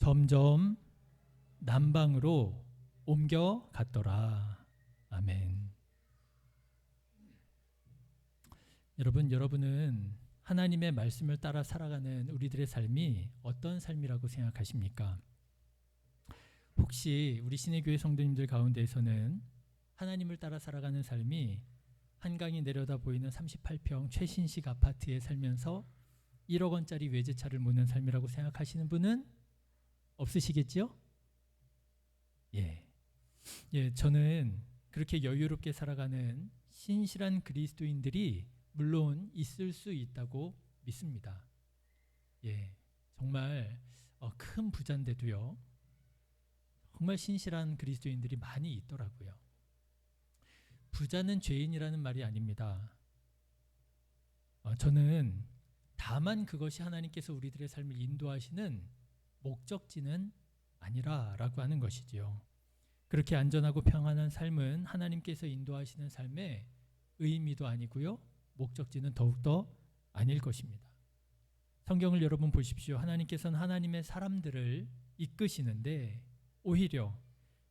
점점 남방으로 옮겨갔더라. 아멘. 여러분은 하나님의 말씀을 따라 살아가는 우리들의 삶이 어떤 삶이라고 생각하십니까? 혹시 우리 신의교회 성도님들 가운데에서는 하나님을 따라 살아가는 삶이 한강이 내려다 보이는 38평 최신식 아파트에 살면서 1억 원짜리 외제차를 모는 삶이라고 생각하시는 분은 없으시겠죠? 저는 그렇게 여유롭게 살아가는 신실한 그리스도인들이 물론 있을 수 있다고 믿습니다. 정말 큰 부자인데도요. 정말 신실한 그리스도인들이 많이 있더라고요. 부자는 죄인이라는 말이 아닙니다. 저는 다만 그것이 하나님께서 우리들의 삶을 인도하시는 목적지는 아니라라고 하는 것이지요. 그렇게 안전하고 평안한 삶은 하나님께서 인도하시는 삶의 의미도 아니고요. 목적지는 더욱더 아닐 것입니다. 성경을 여러분 보십시오. 하나님께서는 하나님의 사람들을 이끄시는데 오히려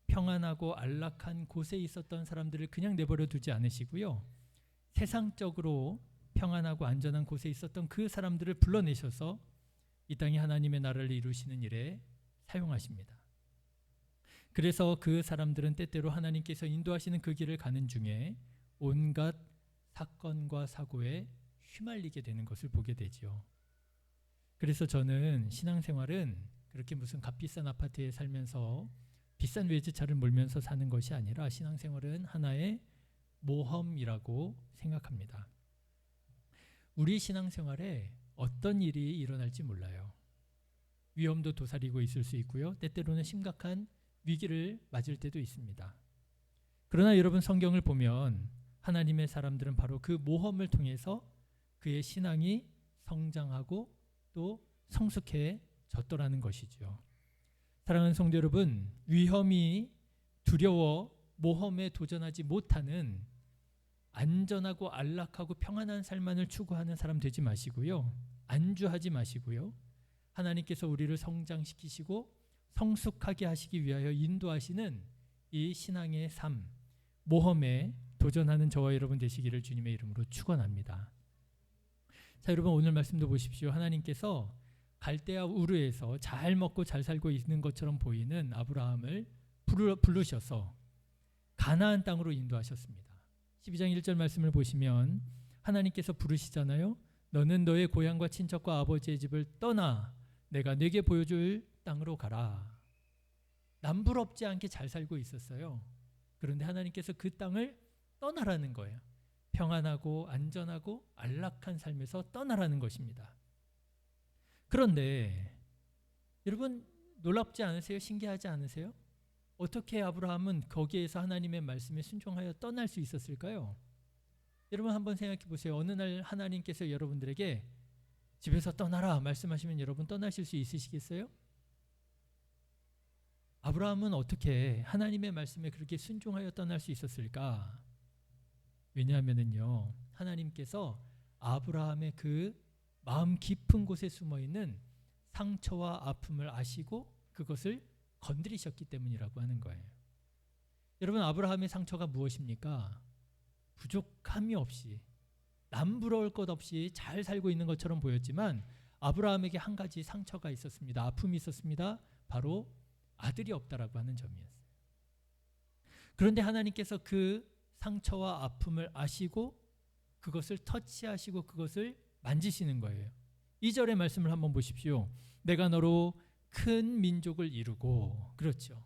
평안하고 안락한 곳에 있었던 사람들을 그냥 내버려 두지 않으시고요. 세상적으로 평안하고 안전한 곳에 있었던 그 사람들을 불러내셔서 이 땅에 하나님의 나라를 이루시는 일에 사용하십니다. 그래서 그 사람들은 때때로 하나님께서 인도하시는 그 길을 가는 중에 온갖 사건과 사고에 휘말리게 되는 것을 보게 되지요. 그래서 저는 신앙생활은 그렇게 무슨 값비싼 아파트에 살면서 비싼 외제차를 몰면서 사는 것이 아니라 신앙생활은 하나의 모험이라고 생각합니다. 우리 신앙생활에 어떤 일이 일어날지 몰라요. 위험도 도사리고 있을 수 있고요. 때때로는 심각한 위기를 맞을 때도 있습니다. 그러나 여러분 성경을 보면 하나님의 사람들은 바로 그 모험을 통해서 그의 신앙이 성장하고 또 성숙해졌더라는 것이죠. 사랑하는 성도 여러분, 위험이 두려워 모험에 도전하지 못하는 안전하고 안락하고 평안한 삶만을 추구하는 사람 되지 마시고요. 안주하지 마시고요. 하나님께서 우리를 성장시키시고 성숙하게 하시기 위하여 인도하시는 이 신앙의 삶, 모험에 도전하는 저와 여러분 되시기를 주님의 이름으로 축원합니다. 자, 여러분 오늘 말씀도 보십시오. 하나님께서 갈대아 우르에서 잘 먹고 잘 살고 있는 것처럼 보이는 아브라함을 부르셔서 가나안 땅으로 인도하셨습니다. 12장 1절 말씀을 보시면 하나님께서 부르시잖아요. 너는 너의 고향과 친척과 아버지의 집을 떠나 내가 네게 보여줄 땅으로 가라. 남부럽지 않게 잘 살고 있었어요. 그런데 하나님께서 그 땅을 떠나라는 거예요. 평안하고 안전하고 안락한 삶에서 떠나라는 것입니다. 그런데 여러분 놀랍지 않으세요? 신기하지 않으세요? 어떻게 아브라함은 거기에서 하나님의 말씀에 순종하여 떠날 수 있었을까요? 여러분 한번 생각해 보세요. 어느 날 하나님께서 여러분들에게 집에서 떠나라 말씀하시면 여러분 떠나실 수 있으시겠어요? 아브라함은 어떻게 하나님의 말씀에 그렇게 순종하여 떠날 수 있었을까? 왜냐하면요, 하나님께서 아브라함의 그 마음 깊은 곳에 숨어있는 상처와 아픔을 아시고 그것을 건드리셨기 때문이라고 하는 거예요. 여러분 아브라함의 상처가 무엇입니까? 부족함이 없이 남부러울 것 없이 잘 살고 있는 것처럼 보였지만 아브라함에게 한 가지 상처가 있었습니다. 아픔이 있었습니다. 바로 아들이 없다라고 하는 점이었어요. 그런데 하나님께서 그 상처와 아픔을 아시고 그것을 터치하시고 그것을 만지시는 거예요. 2절의 말씀을 한번 보십시오. 내가 너로 큰 민족을 이루고, 그렇죠.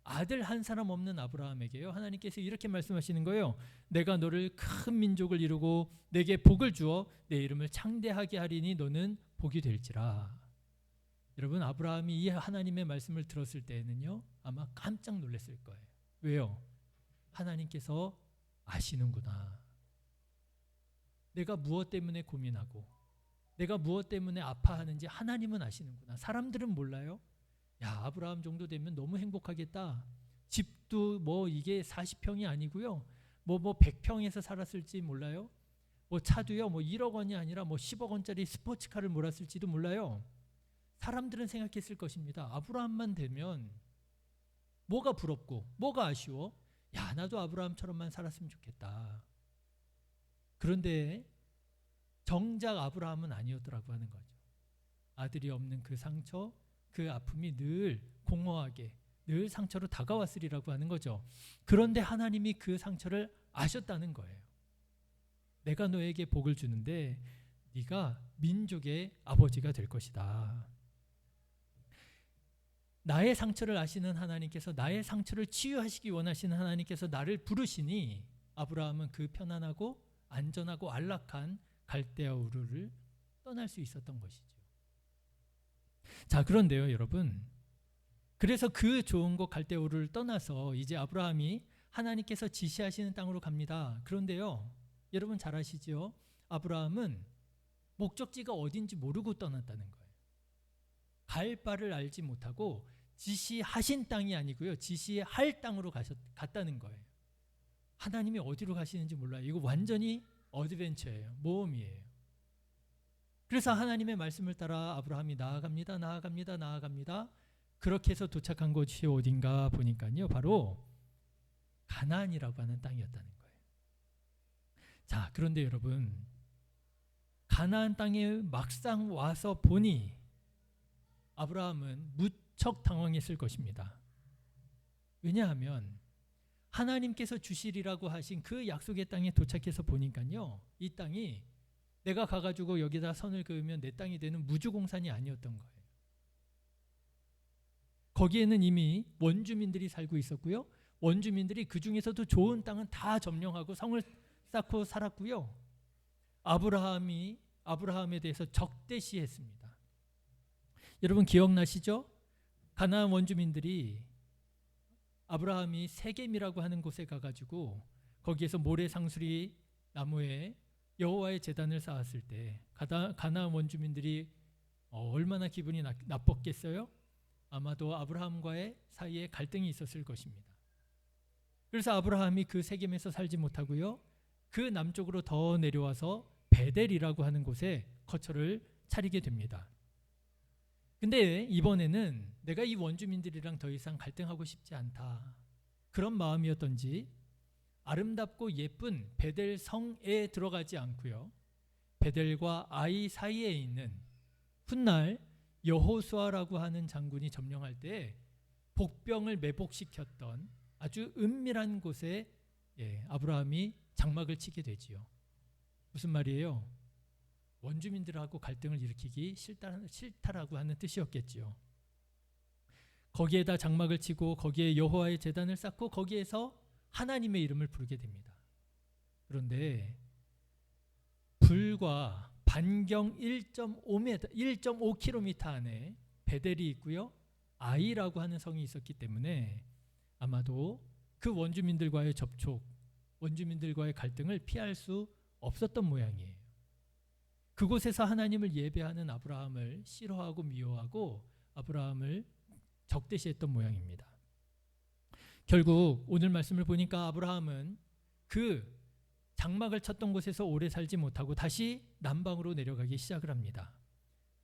아들 한 사람 없는 아브라함에게요, 하나님께서 이렇게 말씀하시는 거예요. 내가 너를 큰 민족을 이루고 내게 복을 주어 내 이름을 창대하게 하리니 너는 복이 될지라. 여러분 아브라함이 이 하나님의 말씀을 들었을 때에는요 아마 깜짝 놀랐을 거예요. 왜요? 하나님께서 아시는구나. 내가 무엇 때문에 고민하고 내가 무엇 때문에 아파하는지 하나님은 아시는구나. 사람들은 몰라요. 야, 아브라함 정도 되면 너무 행복하겠다. 집도 뭐 이게 40평이 아니고요. 뭐 100평에서 살았을지 몰라요. 뭐 차도요. 뭐 1억 원이 아니라 뭐 10억 원짜리 스포츠카를 몰았을지도 몰라요. 사람들은 생각했을 것입니다. 아브라함만 되면 뭐가 부럽고 뭐가 아쉬워? 야, 나도 아브라함처럼만 살았으면 좋겠다. 그런데 정작 아브라함은 아니었더라고 하는 거죠. 아들이 없는 그 상처, 그 아픔이 늘 공허하게, 늘 상처로 다가왔으리라고 하는 거죠. 그런데 하나님이 그 상처를 아셨다는 거예요. 내가 너에게 복을 주는데 네가 민족의 아버지가 될 것이다. 나의 상처를 아시는 하나님께서, 나의 상처를 치유하시기 원하시는 하나님께서 나를 부르시니 아브라함은 그 편안하고 안전하고 안락한 갈대아 우르를 떠날 수 있었던 것이죠. 자, 그런데요, 여러분. 그래서 그 좋은 곳 갈대아 우르를 떠나서 이제 아브라함이 하나님께서 지시하시는 땅으로 갑니다. 그런데요, 여러분 잘 아시죠? 아브라함은 목적지가 어딘지 모르고 떠났다는 거예요. 갈 바를 알지 못하고 지시하신 땅이 아니고요, 지시할 땅으로 갔다는 거예요. 하나님이 어디로 가시는지 몰라요. 이거 완전히 어드벤처예요. 모험이에요. 그래서 하나님의 말씀을 따라 아브라함이 나아갑니다. 그렇게 해서 도착한 곳이 어딘가 보니까요, 바로 가나안이라고 하는 땅이었다는 거예요. 자, 그런데 여러분, 가나안 땅에 막상 와서 보니 아브라함은 무척 당황했을 것입니다. 왜냐하면 하나님께서 주시리라고 하신 그 약속의 땅에 도착해서 보니까요, 이 땅이 내가 가가지고 여기다 선을 그으면 내 땅이 되는 무주공산이 아니었던 거예요. 거기에는 이미 원주민들이 살고 있었고요, 원주민들이 그 중에서도 좋은 땅은 다 점령하고 성을 쌓고 살았고요, 아브라함에 대해서 적대시했습니다. 여러분 기억나시죠? 가나안 원주민들이 아브라함이 세겜이라고 하는 곳에 가가지고 거기에서 모래상수리 나무에 여호와의 제단을 쌓았을 때 가나안 원주민들이 얼마나 기분이 나빴겠어요? 아마도 아브라함과의 사이에 갈등이 있었을 것입니다. 그래서 아브라함이 그 세겜에서 살지 못하고요, 그 남쪽으로 더 내려와서 베델이라고 하는 곳에 거처를 차리게 됩니다. 근데 이번에는 내가 이 원주민들이랑 더 이상 갈등하고 싶지 않다, 그런 마음이었던지 아름답고 예쁜 베델 성에 들어가지 않고요, 베델과 아이 사이에 있는 훗날 여호수아라고 하는 장군이 점령할 때 복병을 매복시켰던 아주 은밀한 곳에 아브라함이 장막을 치게 되지요. 무슨 말이에요? 원주민들하고 갈등을 일으키기 싫다라고 하는 뜻이었겠지요. 거기에다 장막을 치고 거기에 여호와의 제단을 쌓고 거기에서 하나님의 이름을 부르게 됩니다. 그런데 불과 반경 1.5km 안에 베델이 있고요, 아이라고 하는 성이 있었기 때문에 아마도 그 원주민들과의 접촉, 원주민들과의 갈등을 피할 수 없었던 모양이에요. 그곳에서 하나님을 예배하는 아브라함을 싫어하고 미워하고 아브라함을 적대시했던 모양입니다. 결국 오늘 말씀을 보니까 아브라함은 그 장막을 쳤던 곳에서 오래 살지 못하고 다시 남방으로 내려가기 시작을 합니다.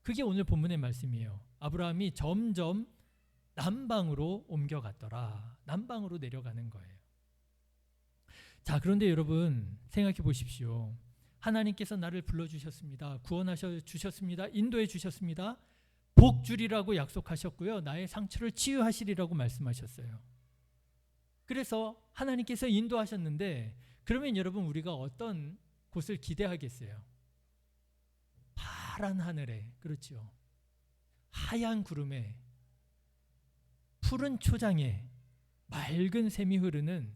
그게 오늘 본문의 말씀이에요. 아브라함이 점점 남방으로 옮겨갔더라. 남방으로 내려가는 거예요. 자, 그런데 여러분 생각해 보십시오. 하나님께서 나를 불러주셨습니다. 구원하셔 주셨습니다. 인도해 주셨습니다. 복 주리라고 약속하셨고요, 나의 상처를 치유하시리라고 말씀하셨어요. 그래서 하나님께서 인도하셨는데, 그러면 여러분 우리가 어떤 곳을 기대하겠어요? 파란 하늘에, 그렇죠, 하얀 구름에, 푸른 초장에 맑은 샘이 흐르는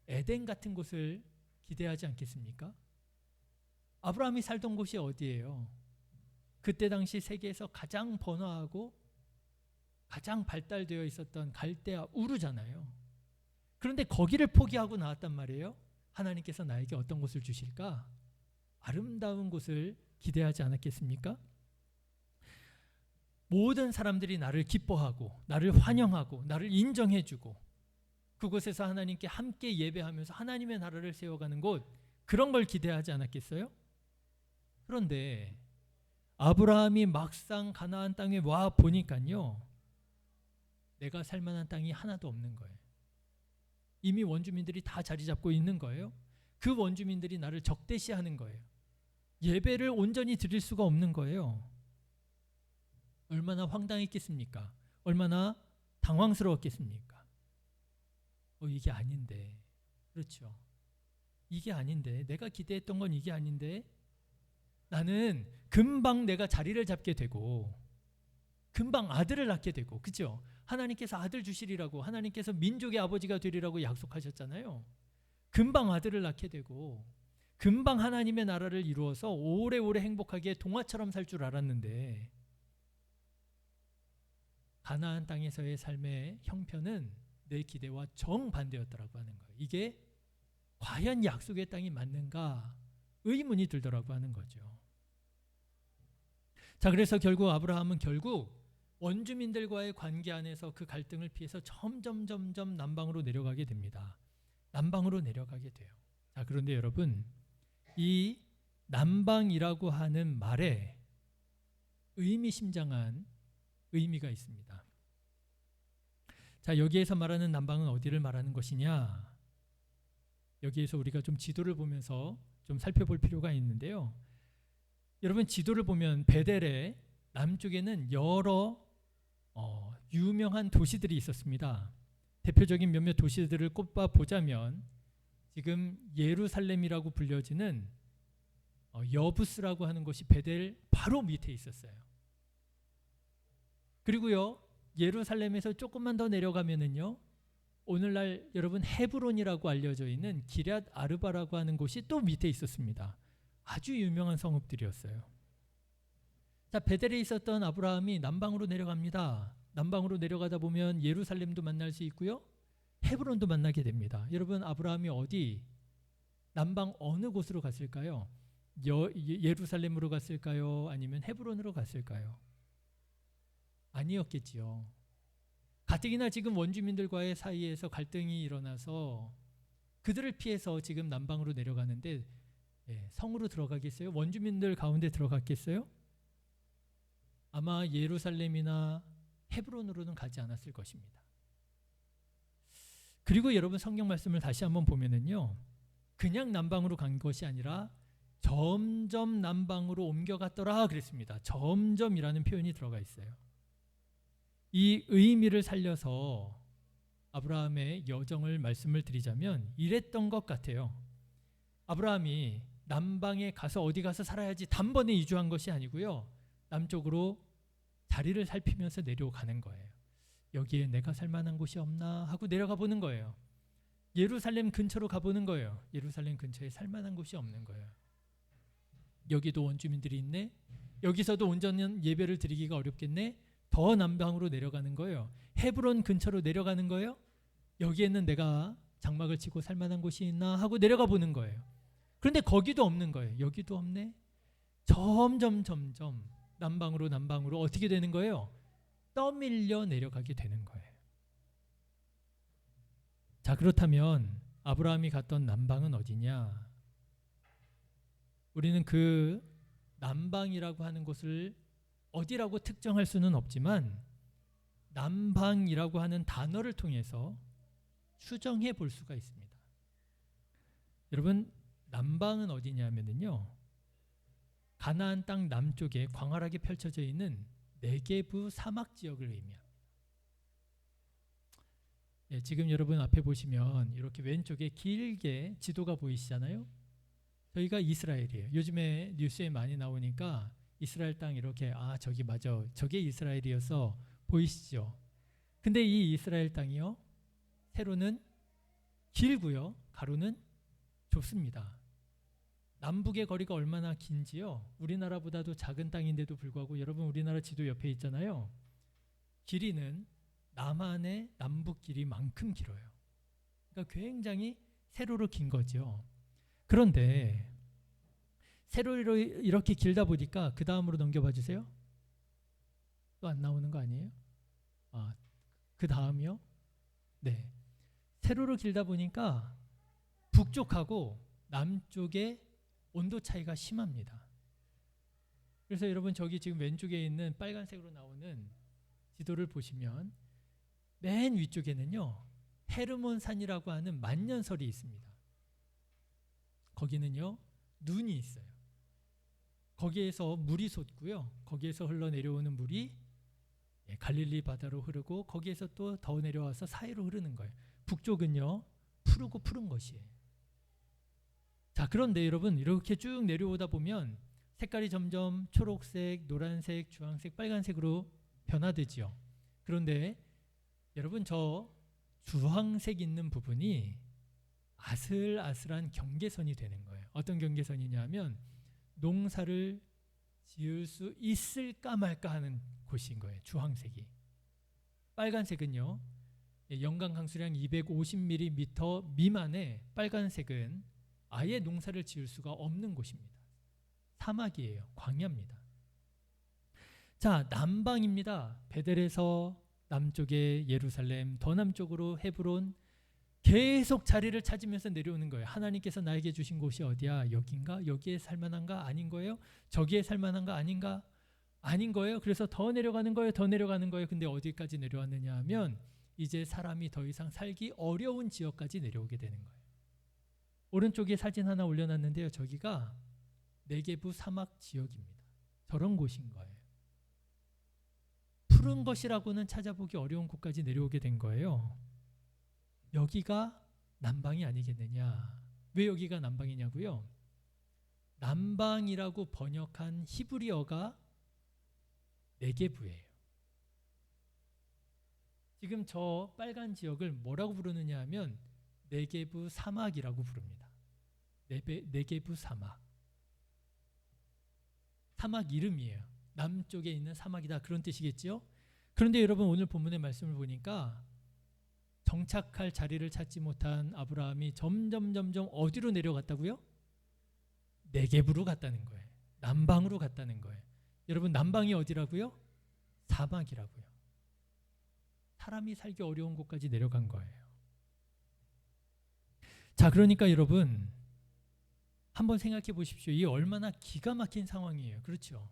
에덴 같은 곳을 기대하지 않겠습니까? 아브라함이 살던 곳이 어디예요? 그때 당시 세계에서 가장 번화하고 가장 발달되어 있었던 갈대아 우르잖아요. 그런데 거기를 포기하고 나왔단 말이에요. 하나님께서 나에게 어떤 곳을 주실까? 아름다운 곳을 기대하지 않았겠습니까? 모든 사람들이 나를 기뻐하고 나를 환영하고 나를 인정해주고 그곳에서 하나님께 함께 예배하면서 하나님의 나라를 세워가는 곳, 그런 걸 기대하지 않았겠어요? 그런데 아브라함이 막상 가나안 땅에 와 보니까요, 내가 살 만한 땅이 하나도 없는 거예요. 이미 원주민들이 다 자리 잡고 있는 거예요. 그 원주민들이 나를 적대시하는 거예요. 예배를 온전히 드릴 수가 없는 거예요. 얼마나 황당했겠습니까? 얼마나 당황스러웠겠습니까? 이게 아닌데. 그렇죠. 이게 아닌데. 내가 기대했던 건 이게 아닌데. 나는 금방 내가 자리를 잡게 되고 금방 아들을 낳게 되고, 그렇죠? 하나님께서 아들 주시리라고, 하나님께서 민족의 아버지가 되리라고 약속하셨잖아요. 금방 아들을 낳게 되고 금방 하나님의 나라를 이루어서 오래오래 행복하게 동화처럼 살 줄 알았는데, 가나안 땅에서의 삶의 형편은 내 기대와 정반대였더라고 하는 거예요. 이게 과연 약속의 땅이 맞는가 의문이 들더라고 하는 거죠. 자, 그래서 결국 아브라함은 원주민들과의 관계 안에서 그 갈등을 피해서 점점 남방으로 내려가게 됩니다. 남방으로 내려가게 돼요. 자, 그런데 여러분, 이 남방이라고 하는 말에 의미심장한 의미가 있습니다. 자, 여기에서 말하는 남방은 어디를 말하는 것이냐? 여기에서 우리가 좀 지도를 보면서 좀 살펴볼 필요가 있는데요. 여러분, 지도를 보면 베델의 남쪽에는 여러 유명한 도시들이 있었습니다. 대표적인 몇몇 도시들을 꼽아 보자면 지금 예루살렘이라고 불려지는 여부스라고 하는 곳이 베델 바로 밑에 있었어요. 그리고요, 예루살렘에서 조금만 더 내려가면은요, 오늘날 여러분 헤브론이라고 알려져 있는 기럇 아르바라고 하는 곳이 또 밑에 있었습니다. 아주 유명한 성읍들이었어요. 자, 베델에 있었던 아브라함이 남방으로 내려갑니다. 남방으로 내려가다 보면 예루살렘도 만날 수 있고요, 헤브론도 만나게 됩니다. 여러분, 아브라함이 남방 어느 곳으로 갔을까요? 예루살렘으로 갔을까요? 아니면 헤브론으로 갔을까요? 아니었겠지요. 가뜩이나 지금 원주민들과의 사이에서 갈등이 일어나서 그들을 피해서 지금 남방으로 내려가는데, 성으로 들어가겠어요? 원주민들 가운데 들어갔겠어요? 아마 예루살렘이나 헤브론으로는 가지 않았을 것입니다. 그리고 여러분, 성경 말씀을 다시 한번 보면은요, 그냥 남방으로 간 것이 아니라 점점 남방으로 옮겨갔더라 그랬습니다. 점점이라는 표현이 들어가 있어요. 이 의미를 살려서 아브라함의 여정을 말씀을 드리자면 이랬던 것 같아요. 아브라함이 남방에 가서 어디 가서 살아야지 단번에 이주한 것이 아니고요, 남쪽으로 자리를 살피면서 내려가는 거예요. 여기에 내가 살 만한 곳이 없나 하고 내려가 보는 거예요. 예루살렘 근처로 가보는 거예요. 예루살렘 근처에 살 만한 곳이 없는 거예요. 여기도 원주민들이 있네. 여기서도 온전한 예배를 드리기가 어렵겠네. 더 남방으로 내려가는 거예요. 헤브론 근처로 내려가는 거예요. 여기에는 내가 장막을 치고 살 만한 곳이 있나 하고 내려가 보는 거예요. 그런데 거기도 없는 거예요. 여기도 없네. 점점 남방으로 어떻게 되는 거예요? 떠밀려 내려가게 되는 거예요. 자, 그렇다면 아브라함이 갔던 남방은 어디냐? 우리는 그 남방이라고 하는 곳을 어디라고 특정할 수는 없지만 남방이라고 하는 단어를 통해서 추정해 볼 수가 있습니다. 여러분, 남방은 어디냐면요, 가나안 땅 남쪽에 광활하게 펼쳐져 있는 네게브 사막 지역을 의미합니다. 지금 여러분 앞에 보시면 이렇게 왼쪽에 길게 지도가 보이시잖아요. 저희가 이스라엘이에요. 요즘에 뉴스에 많이 나오니까 이스라엘 땅 이렇게, 저기 맞아, 저게 이스라엘이어서 보이시죠? 근데 이 이스라엘 땅이요, 세로는 길고요, 가로는 좁습니다. 남북의 거리가 얼마나 긴지요, 우리나라보다도 작은 땅인데도 불구하고 여러분, 우리나라 지도 옆에 있잖아요. 길이는 남한의 남북 길이만큼 길어요. 그러니까 굉장히 세로로 긴 거죠. 그런데 세로로 이렇게 길다 보니까 그 다음으로 넘겨봐 주세요. 또 안 나오는 거 아니에요? 그 다음이요? 네. 세로로 길다 보니까 북쪽하고 남쪽의 온도 차이가 심합니다. 그래서 여러분 저기 지금 왼쪽에 있는 빨간색으로 나오는 지도를 보시면 맨 위쪽에는요 헤르몬 산이라고 하는 만년설이 있습니다. 거기는요 눈이 있어요. 거기에서 물이 솟고요. 거기에서 흘러내려오는 물이 갈릴리 바다로 흐르고 거기에서 또 더 내려와서 사이로 흐르는 거예요. 북쪽은요 푸르고 푸른 것이에요. 자, 그런데 여러분 이렇게 쭉 내려오다 보면 색깔이 점점 초록색, 노란색, 주황색, 빨간색으로 변화되지요. 그런데 여러분 저 주황색 있는 부분이 아슬아슬한 경계선이 되는 거예요. 어떤 경계선이냐면 농사를 지을 수 있을까 말까 하는 곳인 거예요. 주황색이. 빨간색은요. 연간 강수량 250mm 미만의 빨간색은 아예 농사를 지을 수가 없는 곳입니다. 사막이에요. 광야입니다. 자, 남방입니다. 베델에서 남쪽에 예루살렘, 더 남쪽으로 헤브론, 계속 자리를 찾으면서 내려오는 거예요. 하나님께서 나에게 주신 곳이 어디야? 여긴가? 여기에 살만한가? 아닌 거예요? 저기에 살만한가? 아닌가? 아닌 거예요. 그래서 더 내려가는 거예요. 더 내려가는 거예요. 근데 어디까지 내려왔느냐 하면 이제 사람이 더 이상 살기 어려운 지역까지 내려오게 되는 거예요. 오른쪽에 사진 하나 올려놨는데요. 저기가 네게부 사막 지역입니다. 저런 곳인 거예요. 푸른 것이라고는 찾아보기 어려운 곳까지 내려오게 된 거예요. 여기가 남방이 아니겠느냐. 왜 여기가 남방이냐고요? 남방이라고 번역한 히브리어가 네게부예요. 지금 저 빨간 지역을 뭐라고 부르느냐 하면 네게부 사막이라고 부릅니다. 네게부 사막. 사막 이름이에요. 남쪽에 있는 사막이다 그런 뜻이겠죠. 그런데 여러분 오늘 본문의 말씀을 보니까 정착할 자리를 찾지 못한 아브라함이 점점 어디로 내려갔다고요? 네게부로 갔다는 거예요. 남방으로 갔다는 거예요. 여러분 남방이 어디라고요? 사막이라고요. 사람이 살기 어려운 곳까지 내려간 거예요. 자, 그러니까 여러분 한번 생각해 보십시오. 이 얼마나 기가 막힌 상황이에요. 그렇죠?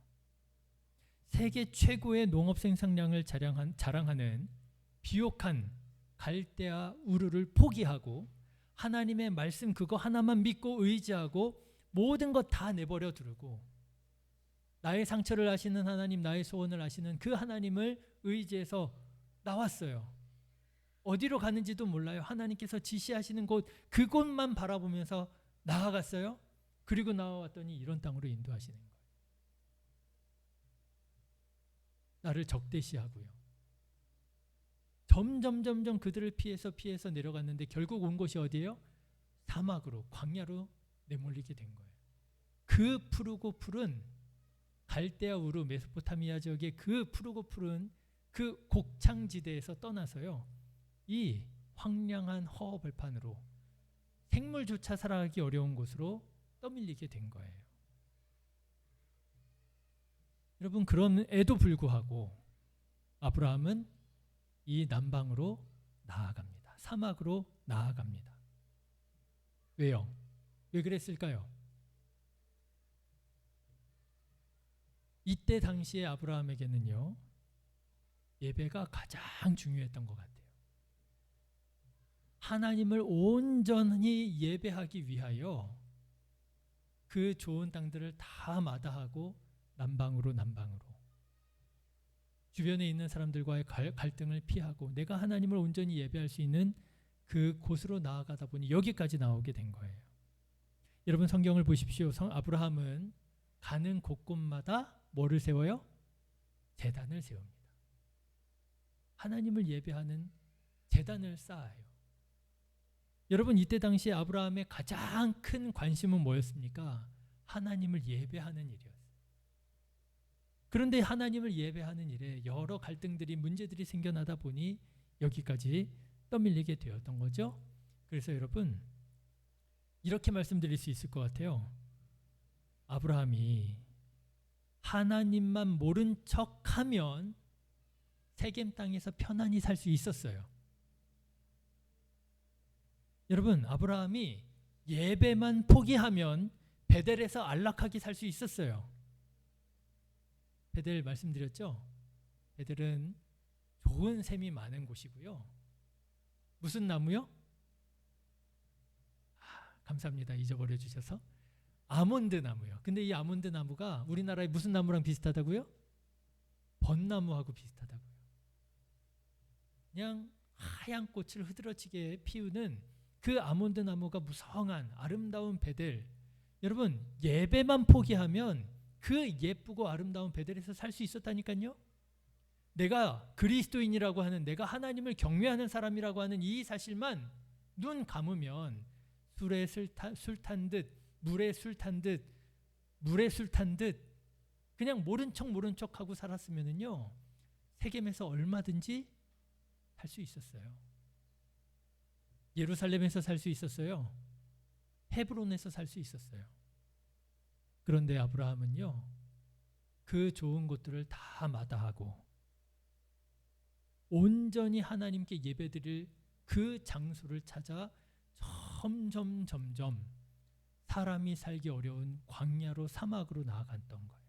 세계 최고의 농업 생산량을 자랑하는 비옥한 갈대아 우르를 포기하고 하나님의 말씀 그거 하나만 믿고 의지하고 모든 것 다 내버려 두고 나의 상처를 아시는 하나님, 나의 소원을 아시는 그 하나님을 의지해서 나왔어요. 어디로 가는지도 몰라요. 하나님께서 지시하시는 곳 그곳만 바라보면서 나아갔어요. 그리고 나와왔더니 이런 땅으로 인도하시는 거예요. 나를 적대시하고요. 점점 그들을 피해서 내려갔는데 결국 온 곳이 어디예요? 사막으로, 광야로 내몰리게 된 거예요. 그 푸르고 푸른 갈대아 우르 메소포타미아 지역의 그 푸르고 푸른 그 곡창지대에서 떠나서요. 이 황량한 허허벌판으로 생물조차 살아가기 어려운 곳으로 떠밀리게 된 거예요. 여러분 그럼에도 불구하고 아브라함은 이 남방으로 나아갑니다. 사막으로 나아갑니다. 왜요? 왜 그랬을까요? 이때 당시에 아브라함에게는요. 예배가 가장 중요했던 것 같아요. 하나님을 온전히 예배하기 위하여 그 좋은 땅들을 다 마다하고 남방으로 주변에 있는 사람들과의 갈등을 피하고 내가 하나님을 온전히 예배할 수 있는 그 곳으로 나아가다 보니 여기까지 나오게 된 거예요. 여러분 성경을 보십시오. 아브라함은 가는 곳곳마다 뭐를 세워요? 제단을 세웁니다. 하나님을 예배하는 제단을 쌓아요. 여러분 이때 당시 아브라함의 가장 큰 관심은 뭐였습니까? 하나님을 예배하는 일이었어요. 그런데 하나님을 예배하는 일에 여러 갈등들이 문제들이 생겨나다 보니 여기까지 떠밀리게 되었던 거죠. 그래서 여러분 이렇게 말씀드릴 수 있을 것 같아요. 아브라함이 하나님만 모른 척하면 세겜 땅에서 편안히 살 수 있었어요. 여러분 아브라함이 예배만 포기하면 베델에서 안락하게 살 수 있었어요. 베델 말씀드렸죠? 베델은 좋은 샘이 많은 곳이고요. 무슨 나무요? 감사합니다. 잊어버려 주셔서. 아몬드 나무요. 근데 이 아몬드 나무가 우리나라의 무슨 나무랑 비슷하다고요? 벚나무하고 비슷하다고요. 그냥 하얀 꽃을 흐드러지게 피우는 그 아몬드 나무가 무성한 아름다운 베델. 여러분, 예배만 포기하면 그 예쁘고 아름다운 베델에서 살 수 있었다니까요. 내가 그리스도인이라고 하는, 내가 하나님을 경외하는 사람이라고 하는 이 사실만 눈 감으면 술에 술 탄 듯, 물에 술 탄 듯, 물에 술 탄 듯 그냥 모른 척 하고 살았으면은요, 세겜에서 얼마든지 살 수 있었어요. 예루살렘에서 살 수 있었어요. 헤브론에서 살 수 있었어요. 그런데 아브라함은요, 그 좋은 것들을 다 마다하고 온전히 하나님께 예배드릴 그 장소를 찾아 점점 사람이 살기 어려운 광야로, 사막으로 나아갔던 거예요.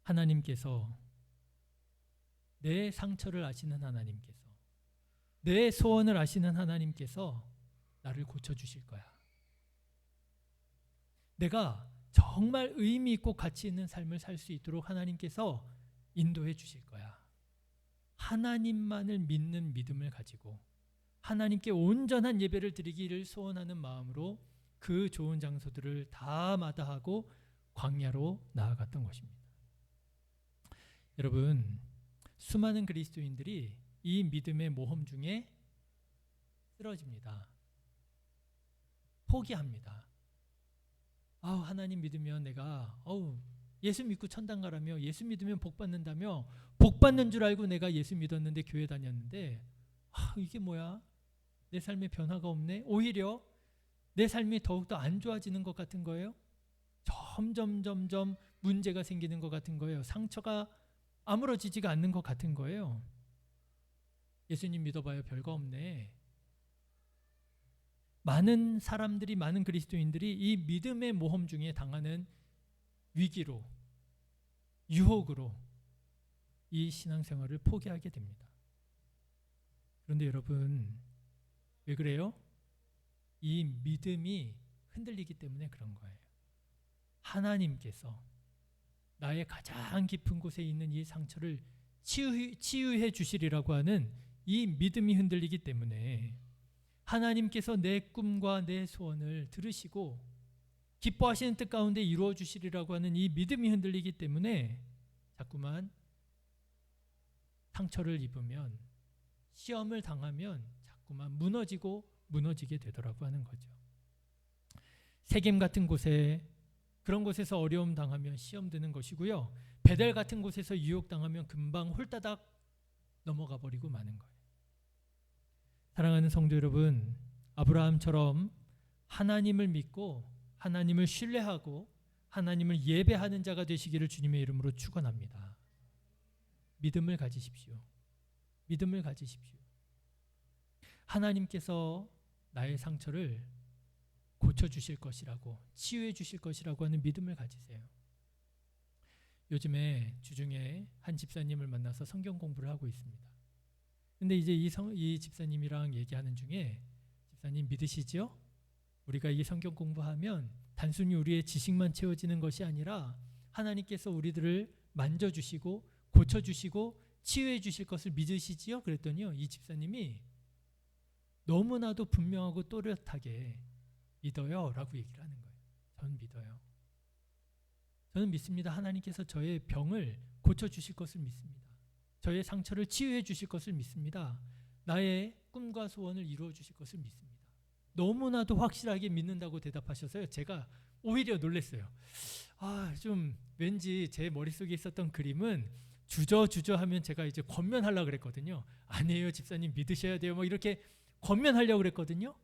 하나님께서, 내 상처를 아시는 하나님께서, 내 소원을 아시는 하나님께서 나를 고쳐주실 거야. 내가 정말 의미 있고 가치 있는 삶을 살 수 있도록 하나님께서 인도해 주실 거야. 하나님만을 믿는 믿음을 가지고 하나님께 온전한 예배를 드리기를 소원하는 마음으로 그 좋은 장소들을 다 마다하고 광야로 나아갔던 것입니다. 여러분, 수많은 그리스도인들이 이 믿음의 모험 중에 쓰러집니다. 포기합니다. 하나님 믿으면 내가 예수 믿고 천당 가라며, 예수 믿으면 복 받는다며, 복 받는 줄 알고 내가 예수 믿었는데 교회 다녔는데 이게 뭐야? 내 삶에 변화가 없네. 오히려 내 삶이 더욱더 안 좋아지는 것 같은 거예요. 점점 문제가 생기는 것 같은 거예요. 상처가 아물어지지가 않는 것 같은 거예요. 예수님 믿어봐요, 별거 없네. 많은 사람들이, 많은 그리스도인들이 이 믿음의 모험 중에 당하는 위기로, 유혹으로 이 신앙생활을 포기하게 됩니다. 그런데 여러분, 왜 그래요? 이 믿음이 흔들리기 때문에 그런 거예요. 하나님께서 나의 가장 깊은 곳에 있는 이 상처를 치유해 주시리라고 하는 이 믿음이 흔들리기 때문에, 하나님께서 내 꿈과 내 소원을 들으시고 기뻐하시는 뜻 가운데 이루어 주시리라고 하는 이 믿음이 흔들리기 때문에 자꾸만 상처를 입으면, 시험을 당하면 자꾸만 무너지게 되더라고 하는 거죠. 세겜 같은 곳에, 그런 곳에서 어려움 당하면 시험 드는 것이고요. 베델 같은 곳에서 유혹 당하면 금방 홀다닥 넘어가 버리고 마는 거예요. 사랑하는 성도 여러분, 아브라함처럼 하나님을 믿고 하나님을 신뢰하고 하나님을 예배하는 자가 되시기를 주님의 이름으로 축원합니다. 믿음을 가지십시오. 믿음을 가지십시오. 하나님께서 나의 상처를 고쳐주실 것이라고, 치유해 주실 것이라고 하는 믿음을 가지세요. 요즘에 주중에 한 집사님을 만나서 성경 공부를 하고 있습니다. 근데 이제 이 집사님이랑 얘기하는 중에, 집사님 믿으시죠? 우리가 이 성경 공부하면 단순히 우리의 지식만 채워지는 것이 아니라 하나님께서 우리들을 만져주시고 고쳐주시고 치유해 주실 것을 믿으시지요? 그랬더니요, 이 집사님이 너무나도 분명하고 또렷하게 믿어요 라고 얘기를 하는 거예요. 저는 믿어요. 저는 믿습니다. 하나님께서 저의 병을 고쳐주실 것을 믿습니다. 저의 상처를 치유해 주실 것을 믿습니다. 나의 꿈과 소원을 이루어 주실 것을 믿습니다. 너무나도 확실하게 믿는다고 대답하셔서요, 제가 오히려 놀랐어요. 좀 왠지 제 머릿속에 있었던 그림은 주저하면 제가 이제 권면하려고 그랬거든요. 아니에요, 집사님 믿으셔야 돼요, 이렇게 권면하려고 그랬거든요.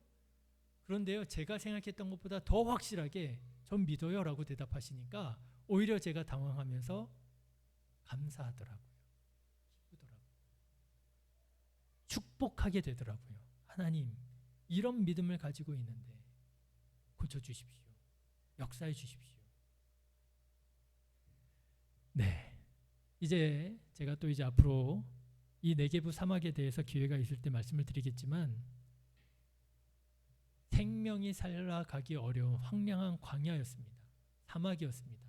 그런데요, 제가 생각했던 것보다 더 확실하게 전 믿어요 라고 대답하시니까 오히려 제가 당황하면서 감사하더라고요. 기쁘더라고요. 축복하게 되더라고요. 하나님, 이런 믿음을 가지고 있는데 고쳐주십시오. 역사해 주십시오. 네, 이제 제가 또 이제 앞으로 이 네게부 사막에 대해서 기회가 있을 때 말씀을 드리겠지만, 생명이 살아가기 어려운 황량한 광야였습니다. 사막이었습니다.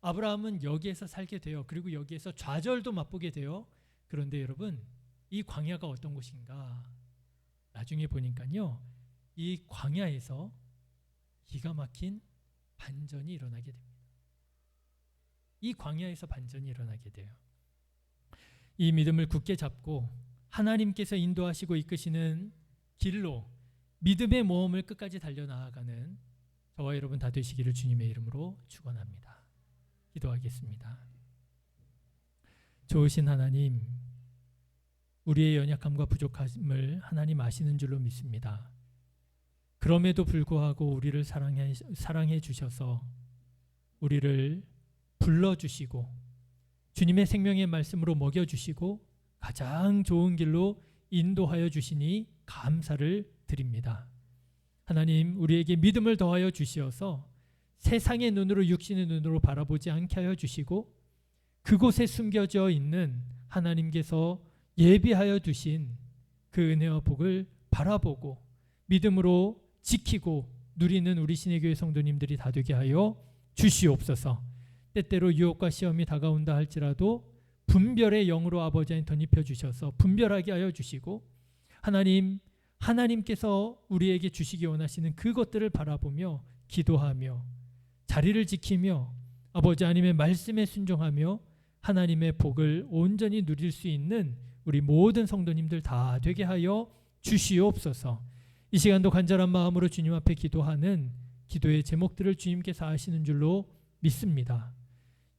아브라함은 여기에서 살게 돼요. 그리고 여기에서 좌절도 맛보게 돼요. 그런데 여러분, 이 광야가 어떤 곳인가? 나중에 보니까요, 이 광야에서 기가 막힌 반전이 일어나게 됩니다. 이 광야에서 반전이 일어나게 돼요. 이 믿음을 굳게 잡고 하나님께서 인도하시고 이끄시는 길로 믿음의 모험을 끝까지 달려나아가는 저와 여러분 다 되시기를 주님의 이름으로 축원합니다. 기도하겠습니다. 좋으신 하나님, 우리의 연약함과 부족함을 하나님 아시는 줄로 믿습니다. 그럼에도 불구하고 우리를 사랑해 주셔서 우리를 불러주시고 주님의 생명의 말씀으로 먹여주시고 가장 좋은 길로 인도하여 주시니 감사를 드립니다. 하나님, 우리에게 믿음을 더하여 주시어서 세상의 눈으로, 육신의 눈으로 바라보지 않게 하여 주시고 그곳에 숨겨져 있는 하나님께서 예비하여 두신 그 은혜와 복을 바라보고 믿음으로 지키고 누리는 우리 신의교회 성도님들이 다 되게 하여 주시옵소서. 때때로 유혹과 시험이 다가온다 할지라도 분별의 영으로 아버지 안에 덧입혀 주셔서 분별하게 하여 주시고, 하나님께서 우리에게 주시기 원하시는 그것들을 바라보며 기도하며 자리를 지키며 아버지 하나님의 말씀에 순종하며 하나님의 복을 온전히 누릴 수 있는 우리 모든 성도님들 다 되게 하여 주시옵소서. 이 시간도 간절한 마음으로 주님 앞에 기도하는 기도의 제목들을 주님께서 아시는 줄로 믿습니다.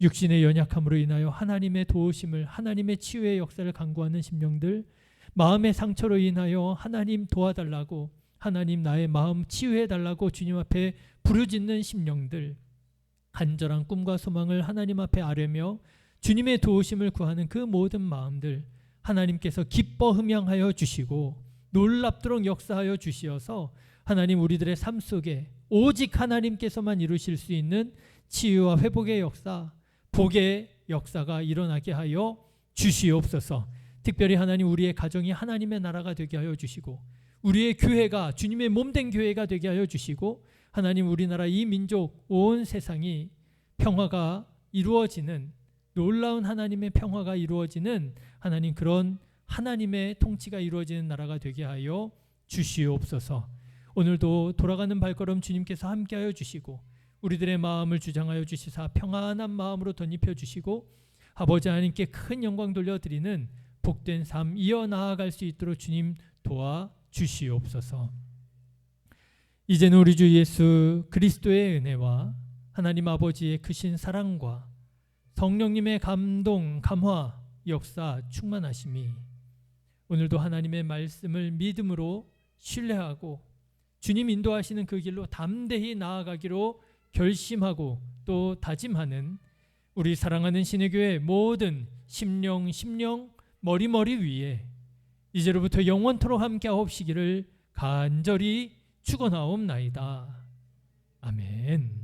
육신의 연약함으로 인하여 하나님의 도우심을, 하나님의 치유의 역사를 간구하는 심령들, 마음의 상처로 인하여 하나님 도와달라고, 하나님 나의 마음 치유해달라고 주님 앞에 부르짖는 심령들, 간절한 꿈과 소망을 하나님 앞에 아뢰며 주님의 도우심을 구하는 그 모든 마음들 하나님께서 기뻐 흠양하여 주시고 놀랍도록 역사하여 주시어서 하나님 우리들의 삶 속에 오직 하나님께서만 이루실 수 있는 치유와 회복의 역사, 복의 역사가 일어나게 하여 주시옵소서. 특별히 하나님, 우리의 가정이 하나님의 나라가 되게 하여 주시고 우리의 교회가 주님의 몸된 교회가 되게 하여 주시고, 하나님 우리나라 이 민족 온 세상이 평화가 이루어지는, 놀라운 하나님의 평화가 이루어지는 하나님, 그런 하나님의 통치가 이루어지는 나라가 되게 하여 주시옵소서. 오늘도 돌아가는 발걸음 주님께서 함께하여 주시고 우리들의 마음을 주장하여 주시사 평안한 마음으로 덧입혀 주시고 아버지 하나님께 큰 영광 돌려드리는 복된 삶 이어나아갈 수 있도록 주님 도와주시옵소서. 이제는 우리 주 예수 그리스도의 은혜와 하나님 아버지의 크신 사랑과 성령님의 감동, 감화, 역사, 충만하심이 오늘도 하나님의 말씀을 믿음으로 신뢰하고 주님 인도하시는 그 길로 담대히 나아가기로 결심하고 또 다짐하는 우리 사랑하는 신의교회 모든 심령 머리머리 위에 이제로부터 영원토록 함께하옵시기를 간절히 축원하옵나이다. 아멘.